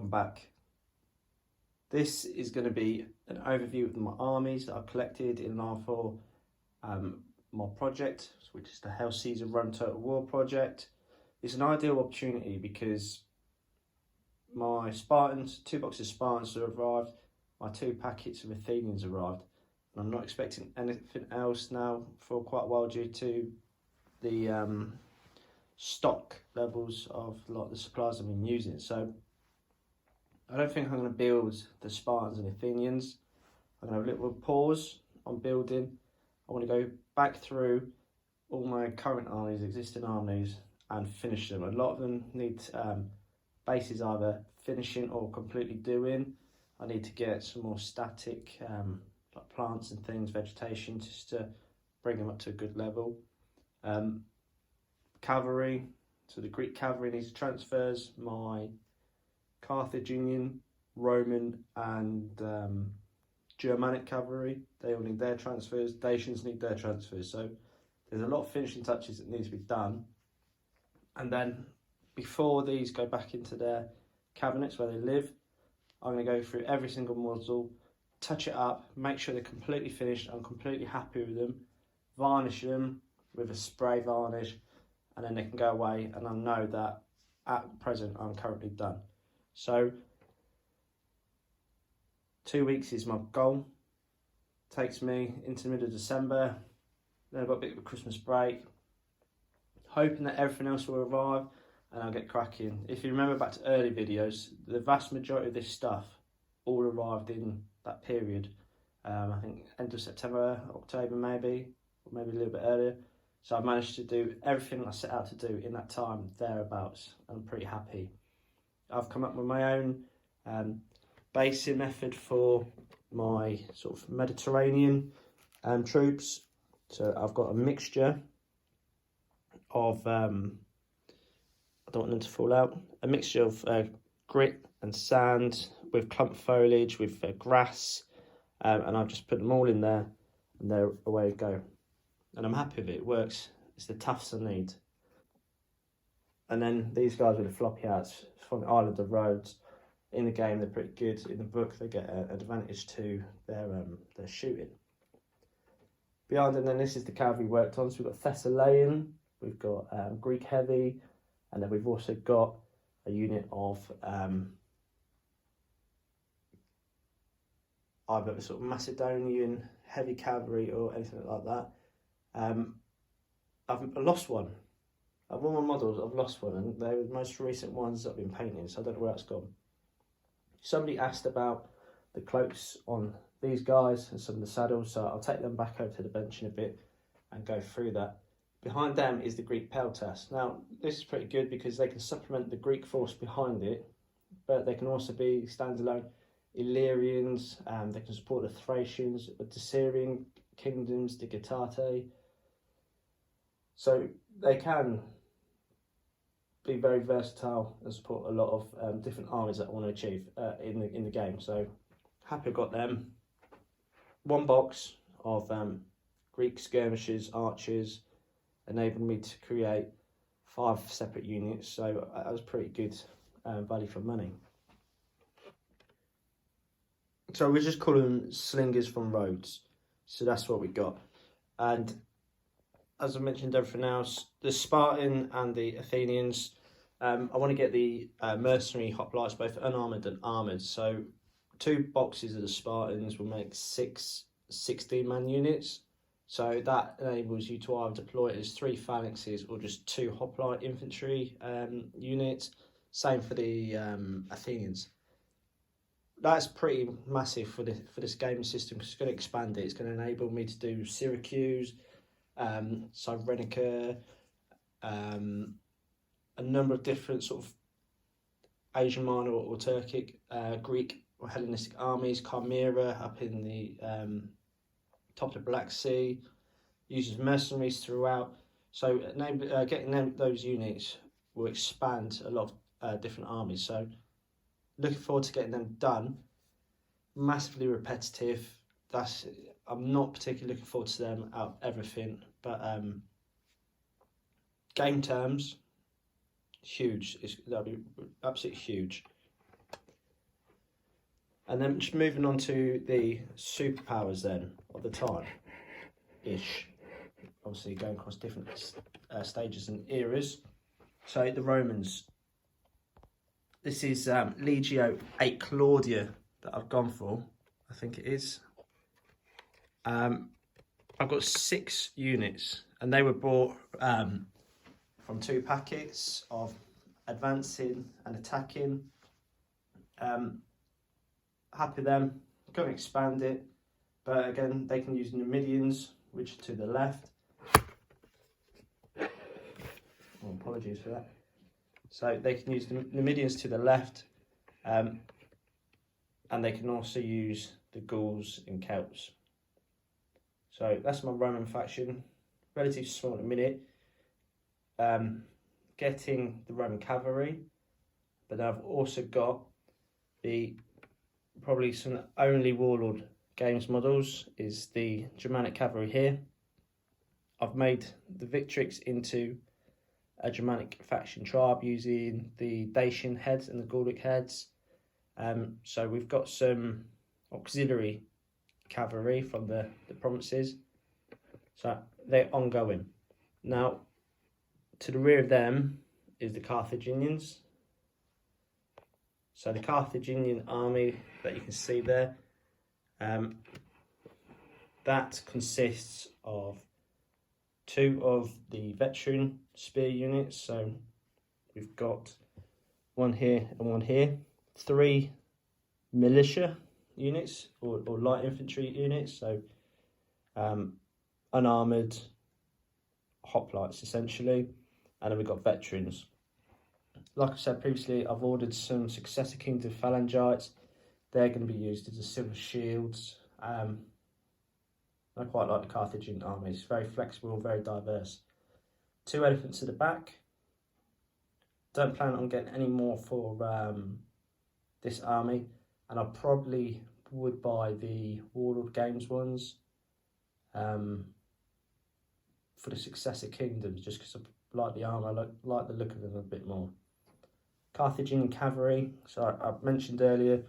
welcome back. This is going to be an overview of my armies that I've collected in line for my project, which is the Caeser Run Total War project. It's an ideal opportunity because my Spartans, 2 boxes of Spartans have arrived, my 2 packets of Athenians arrived, and I'm not expecting anything else now for quite a while due to the stock levels of like the supplies I've been using. So I don't think I'm going to build the Spartans and Athenians. I'm going to have a little pause on building. I want to go back through all my current armies, existing armies, and finish them. A lot of them need bases either finishing or completely doing. I need to get some more static like plants and things, vegetation, just to bring them up to a good level. Cavalry, so the Greek cavalry needs transfers. My Carthaginian, Roman and Germanic cavalry, they all need their transfers. Dacians need their transfers. So there's a lot of finishing touches that need to be done. And then before these go back into their cabinets where they live, I'm going to go through every single model, touch it up, make sure they're completely finished. I'm completely happy with them, varnish them with a spray varnish, and then they can go away, and I know that at present I'm currently done. So 2 weeks is my goal. Takes me into the middle of December. Then I've got a bit of a Christmas break. Hoping that everything else will arrive and I'll get cracking. If you remember back to early videos, the vast majority of this stuff all arrived in that period. I think end of September, October maybe, or maybe a little bit earlier. So I've managed to do everything I set out to do in that time, thereabouts. I'm pretty happy. I've come up with my own basing method for my sort of Mediterranean troops. So I've got a mixture of, I don't want them to fall out, a mixture of grit and sand with clump foliage, with grass, and I've just put them all in there and there away we go. And I'm happy with it, it works. It's the tufts I need. And then these guys with the floppy hats from the Island of Rhodes. In the game, they're pretty good. In the book, they get an advantage to their shooting. Behind them, then this is the cavalry worked on. So we've got Thessalian, we've got Greek heavy, and then we've also got a unit of either sort of Macedonian heavy cavalry or anything like that. I've lost one. I've won my models, I've lost one, and they were the most recent ones that I've been painting, so I don't know where it's gone. Somebody asked about the cloaks on these guys and some of the saddles, so I'll take them back over to the bench in a bit and go through that. Behind them is the Greek peltas. Now, this is pretty good because they can supplement the Greek force behind it, but they can also be standalone Illyrians, they can support the Thracians, the Syrian kingdoms, the Getate. So they can be very versatile and support a lot of different armies that I want to achieve in the game. So happy I've got them. 1 box of Greek skirmishers, archers, enabled me to create 5 separate units. So that was pretty good value for money. So we just call them slingers from Rhodes. So that's what we got. And as I mentioned, everything else, the Spartan and the Athenians, I want to get the mercenary hoplites, both unarmoured and armoured. So 2 boxes of the Spartans will make 6 16-man units. So that enables you to either deploy it as 3 phalanxes or just 2 hoplite infantry units. Same for the Athenians. That's pretty massive for this game system because it's going to expand it. It's going to enable me to do Syracuse, Cyrenaica, a number of different sort of Asian Minor or Turkic, Greek or Hellenistic armies, Chimera up in the top of the Black Sea, uses mercenaries throughout. So getting those units will expand a lot of different armies. So looking forward to getting them done. Massively repetitive. I'm not particularly looking forward to them out of everything, but game terms, huge. That'll be absolutely huge. And then just moving on to the superpowers then of the time-ish. Obviously going across different stages and eras. So the Romans. This is Legio 8 Claudia that I've gone for. I think it is. I've got 6 units, and they were bought from 2 packets of advancing and attacking. Happy them, going to expand it, but again they can use Numidians, which are to the left. Oh, apologies for that. So they can use the Numidians to the left, and they can also use the Gauls and Celts. So that's my Roman faction, relatively small at the minute. Getting the Roman cavalry, but I've also got the probably some only Warlord Games models is the Germanic cavalry here. I've made the Victrix into a Germanic faction tribe using the Dacian heads and the Gallic heads. So we've got some auxiliary cavalry from the provinces. So they're ongoing. Now, to the rear of them is the Carthaginians. So the Carthaginian army that you can see there, that consists of 2 of the veteran spear units. So we've got 1 here and 1 here. 3 militia units or light infantry units. So unarmoured hoplites essentially. And then we've got veterans. Like I said previously, I've ordered some Successor Kingdom phalangites. They're going to be used as the silver shields. I quite like the Carthaginian army. It's very flexible, very diverse. 2 elephants at the back. Don't plan on getting any more for this army. And I probably would buy the Warlord Games ones for the Successor Kingdoms, just because I like the armour, I like the look of them a bit more. Carthaginian cavalry, so I mentioned earlier,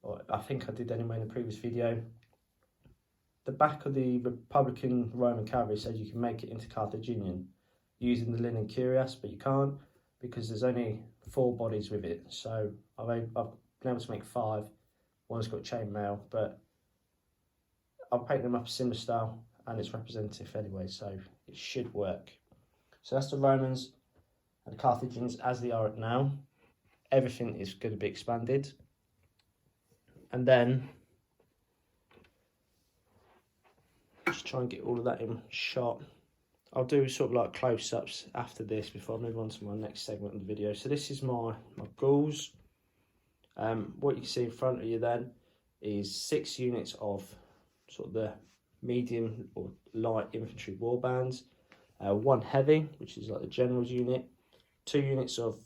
or I think I did anyway in the previous video, the back of the Republican Roman cavalry says you can make it into Carthaginian using the linen cuirass, but you can't because there's only 4 bodies with it. So I've been able to make 5. One's got chainmail, but I'll paint them up a similar style and it's representative anyway, so it should work. So that's the Romans and the Carthaginians as they are now. Everything is going to be expanded. And then, just try and get all of that in shot. I'll do sort of like close-ups after this before I move on to my next segment of the video. So this is my Gauls. What you can see in front of you then is 6 units of sort of the medium or light infantry warbands. 1 heavy, which is like the general's unit. 2 units of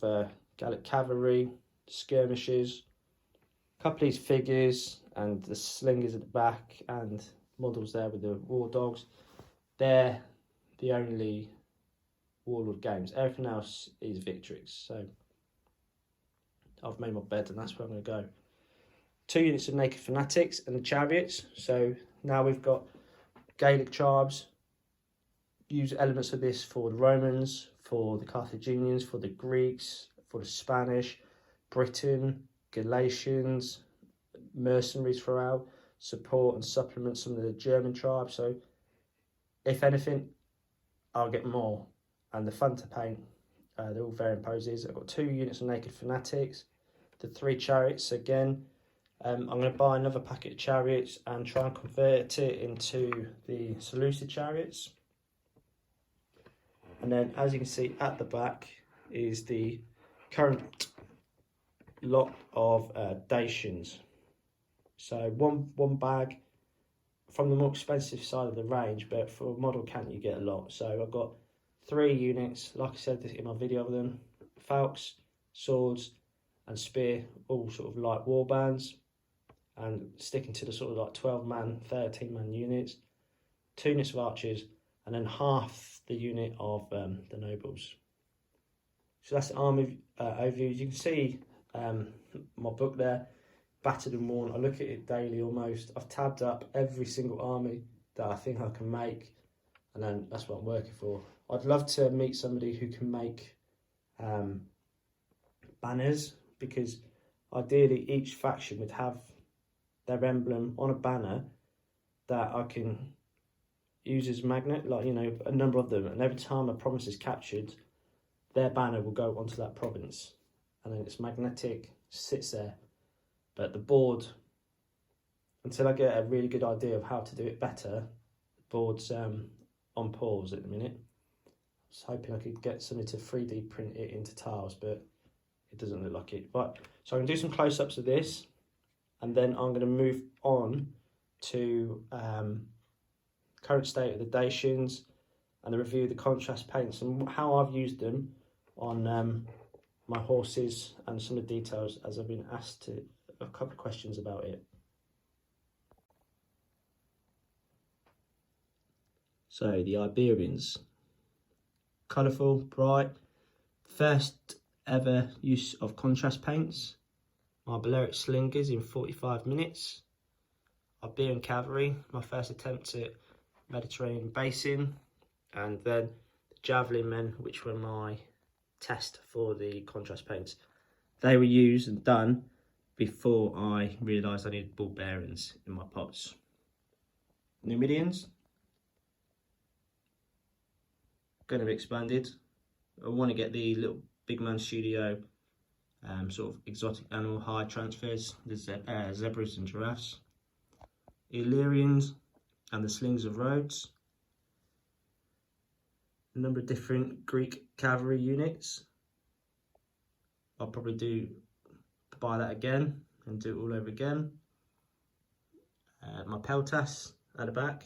Gallic cavalry, skirmishers. A couple of these figures and the slingers at the back and models there with the war dogs. They're the only Warlord Games. Everything else is Victrix. So I've made my bed and that's where I'm going to go. 2 units of Naked Fanatics and the Chariots. So now we've got Gaelic tribes. Use elements of this for the Romans, for the Carthaginians, for the Greeks, for the Spanish, Britain, Galatians, mercenaries throughout, support and supplement some of the German tribes. So if anything, I'll get more. And the fun to paint, they're all varying poses. I've got 2 units of Naked Fanatics, the 3 chariots again. I'm going to buy another packet of chariots and try and convert it into the Seleucid chariots. And then, as you can see at the back, is the current lot of Dacians. So one bag from the more expensive side of the range, but for a model count you get a lot. So I've got 3 units, like I said in my video of them, falcons, swords and spear, all sort of light warbands, and sticking to the sort of like 12-man, 13-man units, 2 units of archers, and then half the unit of the nobles. So that's the army overview. You can see my book there. battered and worn. I look at it daily almost. I've tabbed up every single army that I think I can make, and then that's what I'm working for. I'd love to meet somebody who can make banners, because ideally each faction would have their emblem on a banner that I can use as magnet, like, you know, a number of them, and every time a province is captured, their banner will go onto that province, and then it's magnetic, sits there. But the board, until I get a really good idea of how to do it better, the board's on pause at the minute. I was hoping I could get something to 3D print it into tiles, but it doesn't look like it. Right, so I'm going to do some close-ups of this, and then I'm going to move on to current state of the Dacians and the review of the contrast paints and how I've used them on my horses, and some of the details as I've been asked a couple of questions about it. So the Iberians, colourful, bright, first ever use of contrast paints. My Balearic slingers in 45 minutes. Iberian cavalry, my first attempt at Mediterranean basin, and then the javelin men, which were my test for the contrast paints. They were used and done before I realised I needed ball bearings in my pots. Numidians, going to be expanded. I want to get the little big man studio sort of exotic animal high transfers, the zebras and giraffes. Illyrians and the slings of Rhodes. A number of different Greek cavalry units. I'll probably buy that again and do it all over again. My Peltas at the back.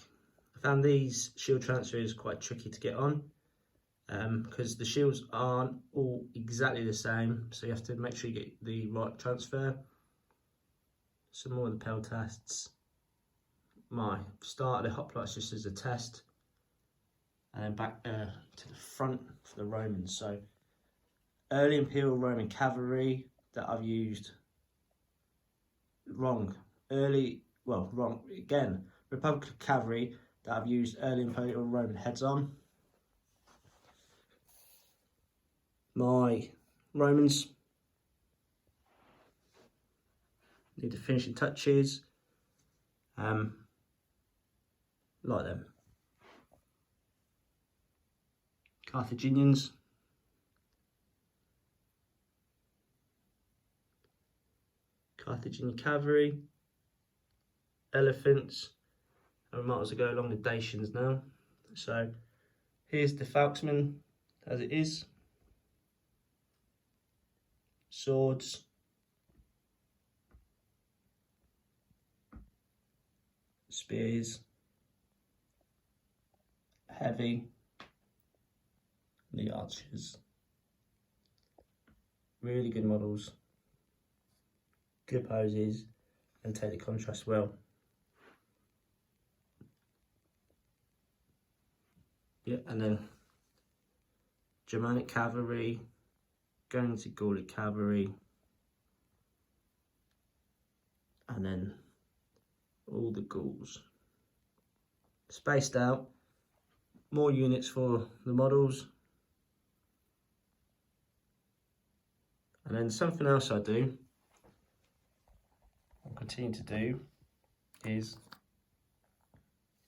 I found these shield transfers quite tricky to get on, because the shields aren't all exactly the same, so you have to make sure you get the right transfer. Some more of the Peltasts. My start of the hoplites just as a test, and then back to the front for the Romans. So early Imperial Roman cavalry that I've used wrong again, Republican cavalry that I've used early Imperial Roman heads on. My Romans need the finishing touches, like them. Carthaginians, Carthaginian cavalry, elephants, and we might as well go along the Dacians now. So here's the Falxman as it is. Swords, spears, heavy, the archers. Really good models, good poses, and take the contrast well. Yeah, and then Germanic cavalry, going to Gallic cavalry, and then all the Gauls. Spaced out, more units for the models. And then something else I do, I'll continue to do, is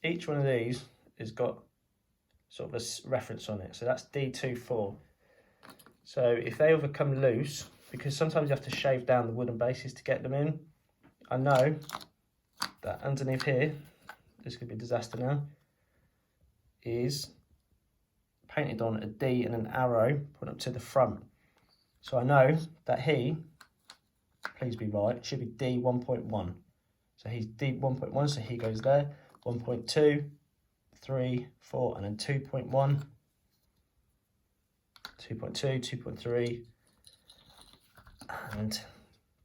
each one of these has got sort of a reference on it. So that's D24. So if they ever come loose, because sometimes you have to shave down the wooden bases to get them in, I know that underneath here, this could be a disaster now, is painted on a D and an arrow put up to the front. So I know that he, please be right, should be D 1.1. So he's D 1.1, so he goes there. 1.2, 3, 4, and then 2.1. 2.2, 2.3, and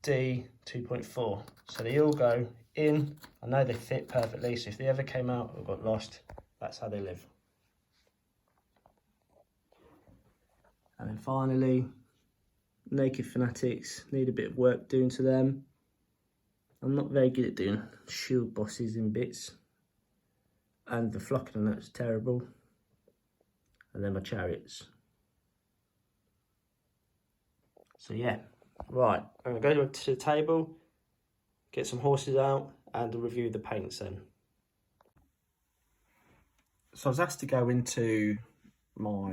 D 2.4. So they all go in. I know they fit perfectly, so if they ever came out or got lost, that's how they live. And then finally, Naked Fanatics, need a bit of work doing to them. I'm not very good at doing shield bosses in bits, and the flocking on that's terrible. And then my chariots. So yeah, right, I'm gonna go to the table, get some horses out, and review the paints then. So I was asked to go into my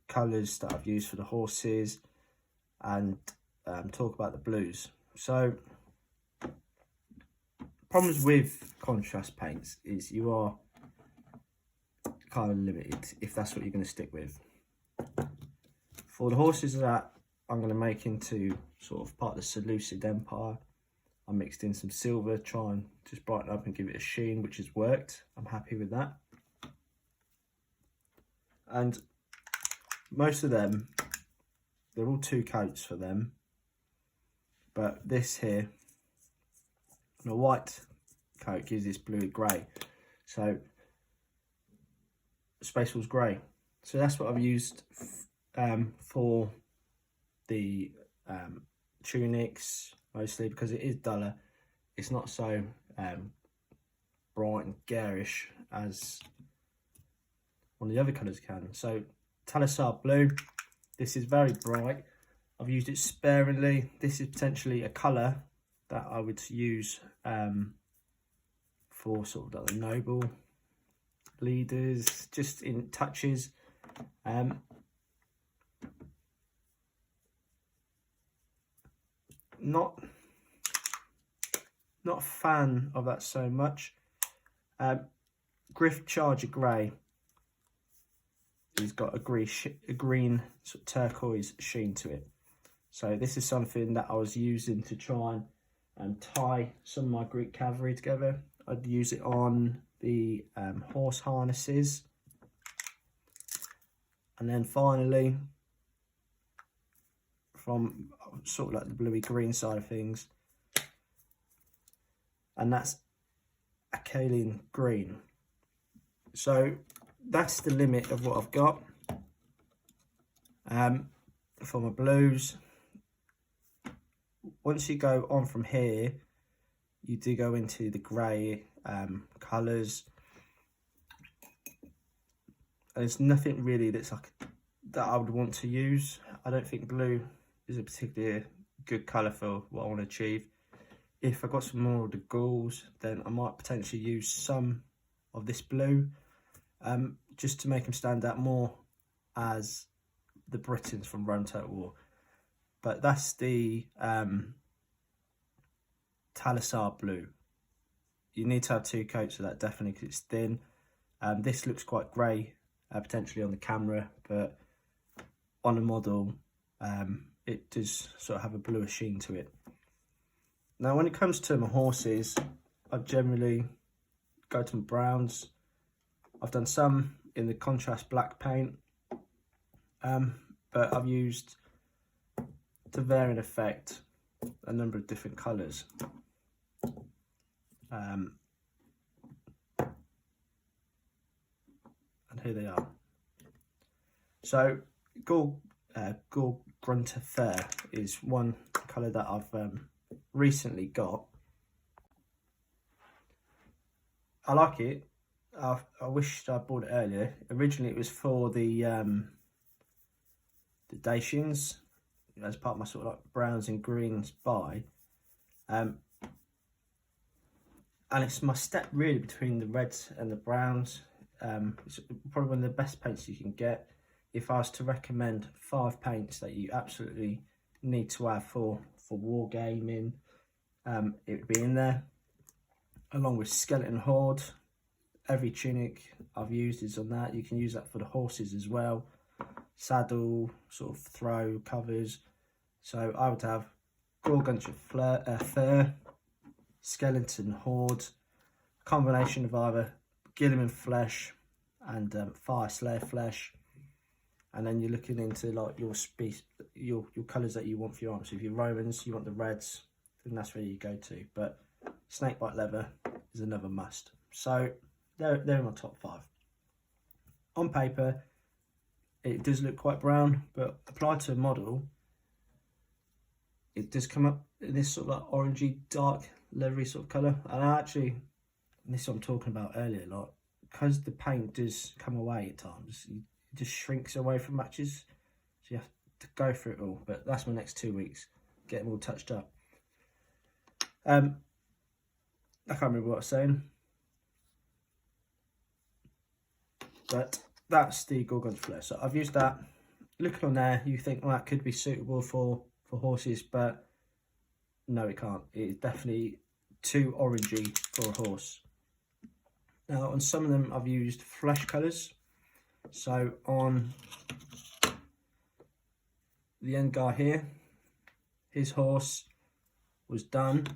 colours that I've used for the horses and talk about the blues. So problems with contrast paints is you are kind of limited if that's what you're going to stick with. For the horses that I'm going to make into sort of part of the Seleucid Empire, I mixed in some silver, try and just brighten up and give it a sheen, which has worked. I'm happy with that. And most of them, they're all 2 coats for them, but this here, the white coat gives this blue grey, so Space Wolves grey. So that's what I've used for the tunics, mostly because it is duller. It's not so bright and garish as one of the other colours can. So Talisar blue, this is very bright. I've used it sparingly. This is potentially a colour that I would use for sort of like the noble leaders, just in touches. Not a fan of that so much. Griff Charger Grey, he's got a green sort of turquoise sheen to it. So this is something that I was using to try and tie some of my Greek cavalry together. I'd use it on the horse harnesses. And then finally, from sort of like the bluey green side of things, and that's Acalian green. So that's the limit of what I've got for my blues. Once you go on from here, you do go into the grey colours. There's nothing really that's like that I would want to use. I don't think blue is a particularly good colour for what I want to achieve. If I got some more of the Gauls, then I might potentially use some of this blue, just to make them stand out more as the Britons from Rome Total War. But that's the Talisar blue. You need to have 2 coats of that, definitely, because it's thin. This looks quite grey, potentially on the camera, but on a model, it does sort of have a bluish sheen to it. Now, when it comes to my horses, I generally go to my browns. I've done some in the contrast black paint, but I've used, to varying effect, a number of different colours. And here they are. So Gaul Grunter Fur is one colour that I've recently got. I like it. I wished I bought it earlier. Originally it was for the Dacians, as part of my sort of like browns and greens buy. And it's my step really between the reds and the browns. It's probably one of the best paints you can get. If I was to recommend 5 paints that you absolutely need to have for wargaming, it would be in there, along with Skeleton Horde. Every tunic I've used is on that. You can use that for the horses as well. Saddle, sort of throw, covers. So I would have Gorgunch Fur, Skeleton Horde, a combination of either Gilliman Flesh and Fire Slayer Flesh. And then you're looking into like your colours that you want for your arms. So if you're Romans, you want the reds, then that's where you go to. But Snakebite Leather is another must. So they're in my top 5. On paper, it does look quite brown, but applied to a model, it does come up this sort of like orangey, dark, leathery sort of colour. And this is what I'm talking about earlier, like, because the paint does come away at times, it just shrinks away from matches. So you have to go through it all. But that's my next 2 weeks, get them all touched up. I can't remember what I was saying. But that's the Gorgon's flesh. So I've used that. Looking on there, you think, well, that could be suitable for horses, but no, it can't. It's definitely too orangey for a horse. Now, on some of them, I've used flesh colours. So on the end guy here, his horse was done,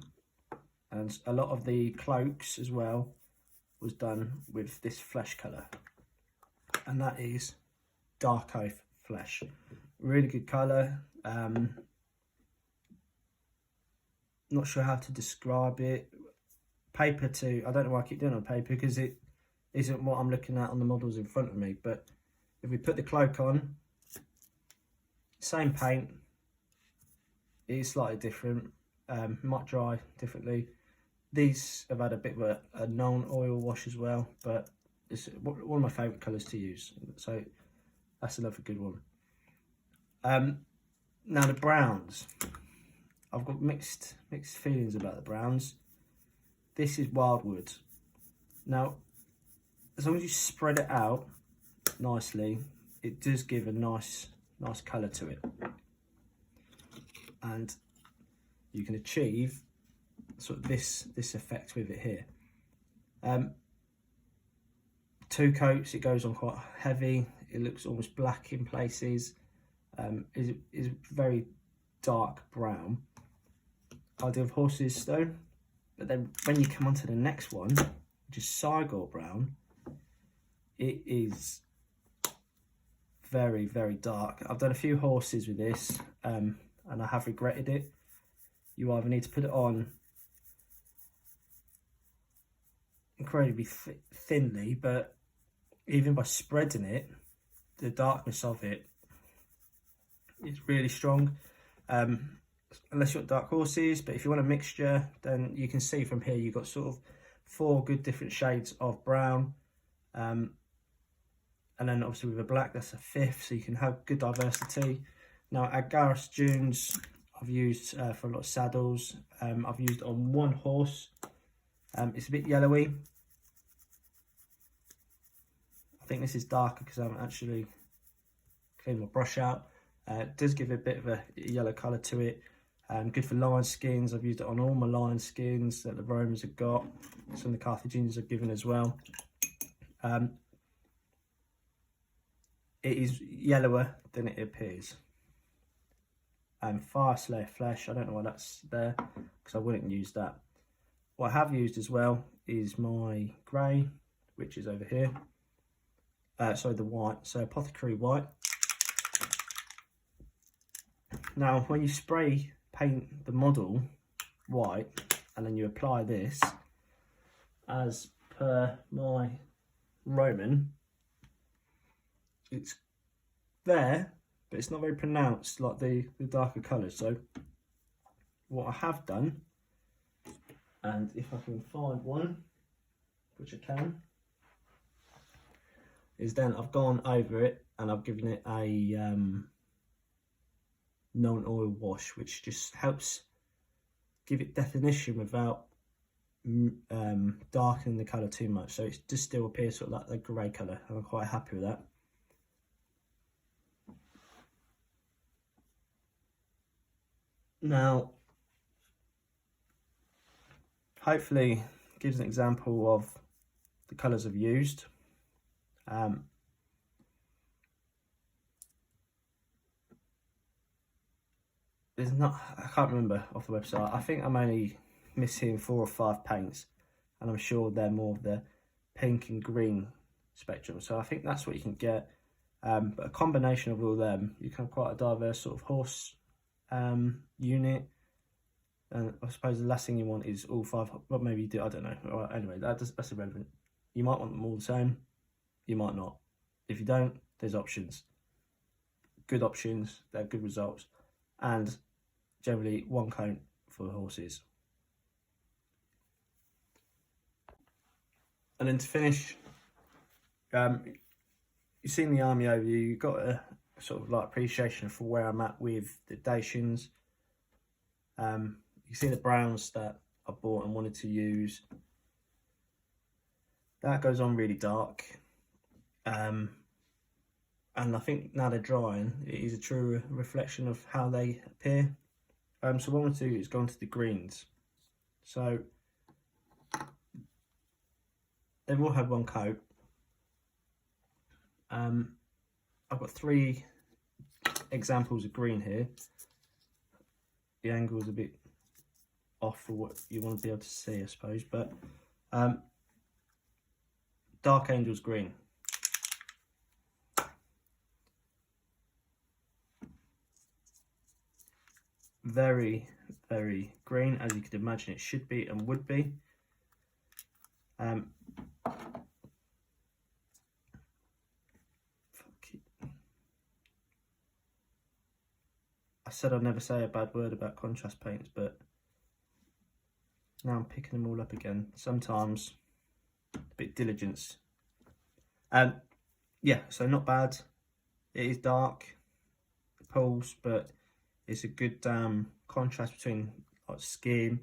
and a lot of the cloaks as well was done with this flesh colour, and that is dark oak flesh. Really good colour. Not sure how to describe it. Paper too. I don't know why I keep doing it on paper, because it isn't what I'm looking at on the models in front of me. But if we put the cloak on, same paint, it is slightly different. Might dry differently. These have had a bit of a non-oil wash as well, but it's one of my favourite colours to use, so that's another good one. Now the browns, I've got mixed feelings about the browns. This is wildwood. Now, as long as you spread it out nicely, it does give a nice colour to it, and you can achieve sort of this effect with it here. 2 coats, it goes on quite heavy. It looks almost black in places. Is very dark brown. Ideal of horses though. But then when you come on to the next one, which is Cygor brown, it is very, very dark. I've done a few horses with this, and I have regretted it. You either need to put it on incredibly thinly, but even by spreading it, the darkness of it is really strong. Unless you've got dark horses, but if you want a mixture, then you can see from here you've got sort of 4 good different shades of brown, and then obviously with a black, that's a 5th, so you can have good diversity. Now Agaris Dunes I've used for a lot of saddles. I've used on one horse. It's a bit yellowy. I think this is darker because I haven't actually cleaned my brush out. It does give a bit of a yellow colour to it. Good for lion skins. I've used it on all my lion skins that the Romans have got. Some of the Carthaginians have given as well. It is yellower than it appears. Fire Slayer Flesh, I don't know why that's there, because I wouldn't use that. What I have used as well is my grey, which is over here. Sorry, the white, so Apothecary White. Now, when you spray paint the model white, and then you apply this, as per my Roman, it's there, but it's not very pronounced like the darker colours. So what I have done, and if I can find one, which I can, is then I've gone over it and I've given it a non-oil wash, which just helps give it definition without darkening the colour too much. So it just still appears sort of like the grey colour, and I'm quite happy with that. Now, hopefully gives an example of the colours I've used. There's not, I can't remember off the website. I think I'm only missing 4 or 5 paints, and I'm sure they're more of the pink and green spectrum. So I think that's what you can get. But a combination of all them, you can have quite a diverse sort of horse unit. And I suppose the last thing you want is all 5. Well, maybe you do, I don't know. All right, anyway, that's irrelevant. You might want them all the same, you might not. If you don't, there's options. Good options, they're good results. And generally one coat for horses. And then to finish, you've seen the army overview. You've got a sort of like appreciation for where I'm at with the Dacians. You see the browns that I bought and wanted to use. That goes on really dark. And I think now they're drying, it is a true reflection of how they appear. So what I want to do is go on to the greens. So they've all had one coat. I've got 3 examples of green here. The angle is a bit off for what you want to be able to see, I suppose, but Dark Angel's green. Very, very green, as you could imagine it should be and would be. I said I'd never say a bad word about contrast paints, but now I'm picking them all up again. Sometimes a bit diligence. Yeah, so not bad. It is dark, it pulls, but it's a good contrast between like skin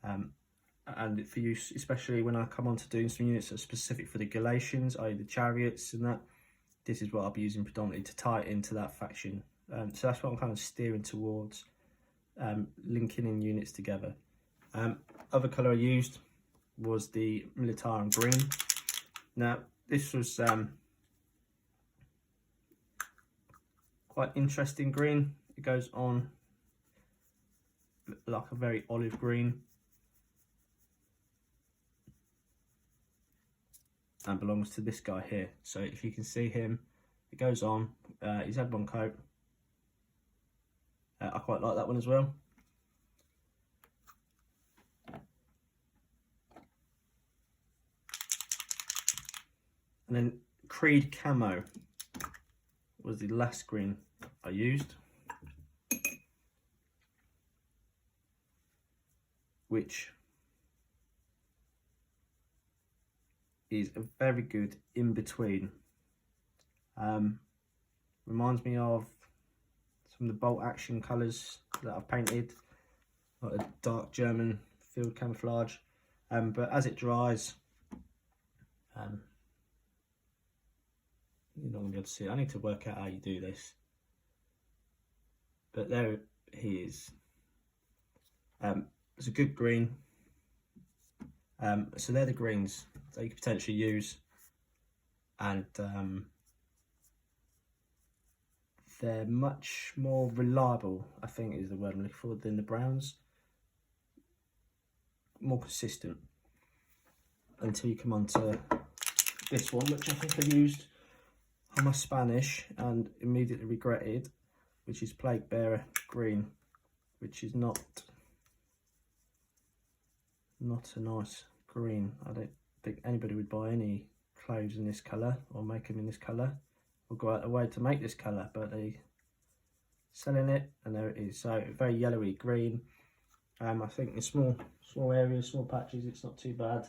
and for use, especially when I come on to doing some units that are specific for the Galatians, i.e. the chariots and that. This is what I'll be using predominantly to tie it into that faction. So that's what I'm kind of steering towards, linking in units together. Other colour I used was the Militarum green. Now this was quite interesting green. It goes on like a very olive green and belongs to this guy here. So if you can see him, it goes on. He's had one coat. I quite like that one as well. And then Creed Camo was the last green I used, which is a very good in-between. Reminds me of some of the bolt action colours that I've painted, like a dark German field camouflage, but as it dries, you're not going to be able to see it. I need to work out how you do this, but there he is. It's a good green. So they're the greens that you could potentially use, and they're much more reliable, I think is the word I'm looking for, than the browns. More consistent until you come on to this one, which I think I used on my Spanish and immediately regretted, which is Plague Bearer green, which is not a nice green. I don't think anybody would buy any clothes in this colour or make them in this colour or go out their way to make this colour, but they selling it and there it is. So very yellowy green. I think in small areas, small patches, it's not too bad,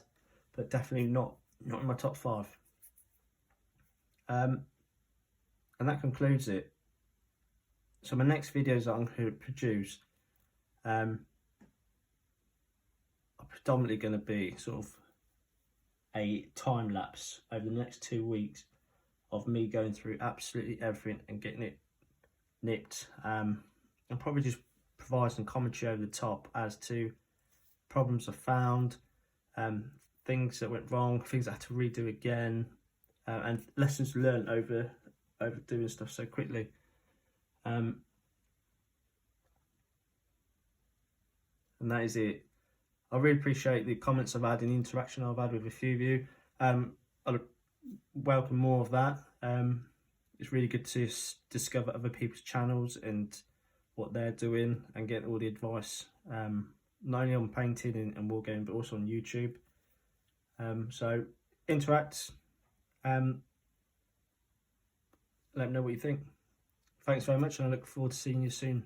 but definitely not in my top 5. And that concludes it. So my next videos that I'm going to produce are predominantly going to be sort of a time lapse over the next 2 weeks of me going through absolutely everything and getting it nipped, and probably just provide some commentary over the top as to problems I found, things that went wrong, things I had to redo again, and lessons learned over doing stuff so quickly. And that is it. I really appreciate the comments I've had and the interaction I've had with a few of you. I'd welcome more of that. It's really good to discover other people's channels and what they're doing and get all the advice, not only on painting and wargaming, but also on YouTube. So interact. Let me know what you think. Thanks very much, and I look forward to seeing you soon.